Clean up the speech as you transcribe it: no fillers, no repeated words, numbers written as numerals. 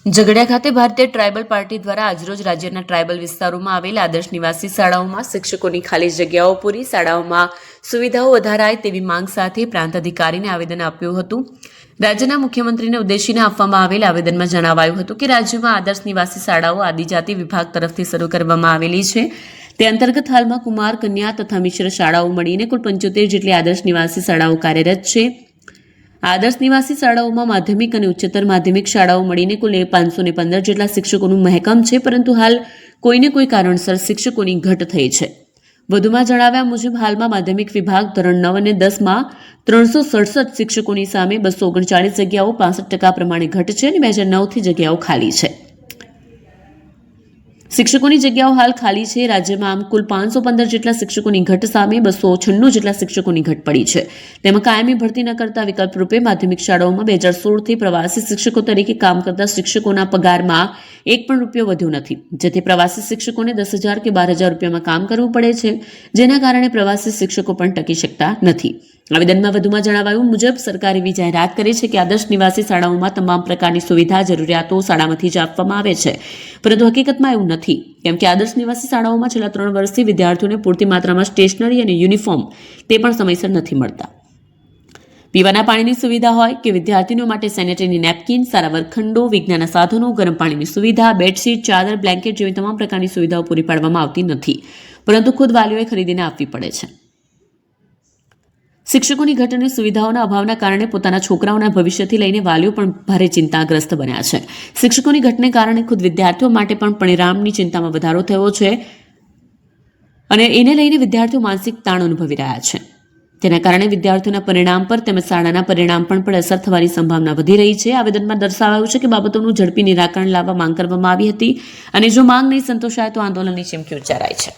ઝઘડિયા ખાતે ભારતીય tribal party દ્વારા આજરોજ રાજ્યના ટ્રાઇબલ વિસ્તારોમાં આવેલ આદર્શ નિવાસી શાળાઓમાં શિક્ષકોની ખાલી જગ્યાઓ પૂરી શાળાઓમાં સુવિધાઓ વધારાય તેવી માંગ સાથે પ્રાંત અધિકારીને આવેદન આપ્યું હતું. રાજ્યના મુખ્યમંત્રીને ઉદ્દેશીને આપવામાં આવેલ આવેદનમાં જણાવાયું હતું કે રાજ્યમાં આદર્શ નિવાસી શાળાઓ આદિજાતિ વિભાગ તરફથી શરૂ કરવામાં આવેલી છે. તે અંતર્ગત હાલમાં કુમાર, કન્યા તથા મિશ્ર શાળાઓ મળીને કુલ 75 જેટલી આદર્શ નિવાસી શાળાઓ કાર્યરત છે. આદર્શ નિવાસી શાળાઓમાં માધ્યમિક અને ઉચ્ચતર માધ્યમિક શાળાઓ મળીને કુલ 515 જેટલા શિક્ષકોનું મહેકમ છે, પરંતુ હાલ કોઈને કોઈ કારણસર શિક્ષકોની ઘટ થઈ છે. વધુમાં જણાવ્યા મુજબ હાલમાં માધ્યમિક વિભાગ ધોરણ 9 અને 10માં 367 શિક્ષકોની સામે 239 જગ્યાઓ 65% પ્રમાણે ઘટ છે અને 2009થી જગ્યાઓ ખાલી છે. શિક્ષકોની જગ્યાઓ હાલ ખાલી છે. રાજ્યમાં આમ કુલ 515 જેટલા શિક્ષકોની ઘટ સામે 296 જેટલા શિક્ષકોની ઘટ પડી છે. તેમાં કાયમી ભરતી ન કરતા વિકલ્પ રૂપે માધ્યમિક શાળાઓમાં 2016થી પ્રવાસી શિક્ષકો તરીકે કામ કરતા શિક્ષકોના પગારમાં એક પણ રૂપિયો વધ્યો નથી, જેથી પ્રવાસી શિક્ષકોને 10,000 કે 12,000 રૂપિયામાં કામ કરવું પડે છે, જેના કારણે પ્રવાસી શિક્ષકો પણ ટકી શકતા નથી. આવેદનમાં વધુમાં જણાવાયું મુજબ સરકાર એવી જાહેરાત કરે છે કે આદર્શ નિવાસી શાળાઓમાં તમામ પ્રકારની સુવિધા જરૂરિયાતો શાળામાંથી જ આપવામાં આવે છે, પરંતુ હકીકતમાં એવું નથી, કેમ કે આદર્શ નિવાસી શાળાઓમાં છેલ્લા 3 વર્ષથી વિદ્યાર્થીઓને પૂરતી માત્રામાં સ્ટેશનરી અને યુનિફોર્મ તે પણ સમયસર નથી મળતા. પીવાના પાણીની સુવિધા હોય કે વિદ્યાર્થીઓ માટે સેનેટરી નેપકિન, સારા વર્ગખંડો, વિજ્ઞાનના સાધનો, ગરમ પાણીની સુવિધા, બેડશીટ, ચાદર, બ્લેન્કેટ જેવી તમામ પ્રકારની સુવિધાઓ પૂરી પાડવામાં આવતી નથી, પરંતુ ખુદ વાલીઓએ ખરીદીને આપવી પડે છે. શિક્ષકોની ઘટ અને સુવિધાઓના અભાવના કારણે પોતાના છોકરાઓના ભવિષ્યથી લઈને વાલીઓ પણ ભારે ચિંતાગ્રસ્ત બન્યા છે. શિક્ષકોની ઘટને કારણે ખુદ વિદ્યાર્થીઓ માટે પણ પરિણામની ચિંતામાં વધારો થયો છે અને એને લઈને વિદ્યાર્થીઓ માનસિક તાણ અનુભવી રહ્યા છે. તેના કારણે વિદ્યાર્થીઓના પરિણામ પર તેમજ શાળાના પરિણામ પર પણ અસર થવાની સંભાવના વધી રહી છે. આવેદનમાં દર્શાવાયું છે કે બાબતોનું ઝડપી નિરાકરણ લાવવા માંગ કરવામાં આવી હતી અને જો માંગ નહીં સંતોષાય તો આંદોલનની ચીમકી ઉચ્ચારાઈ છે.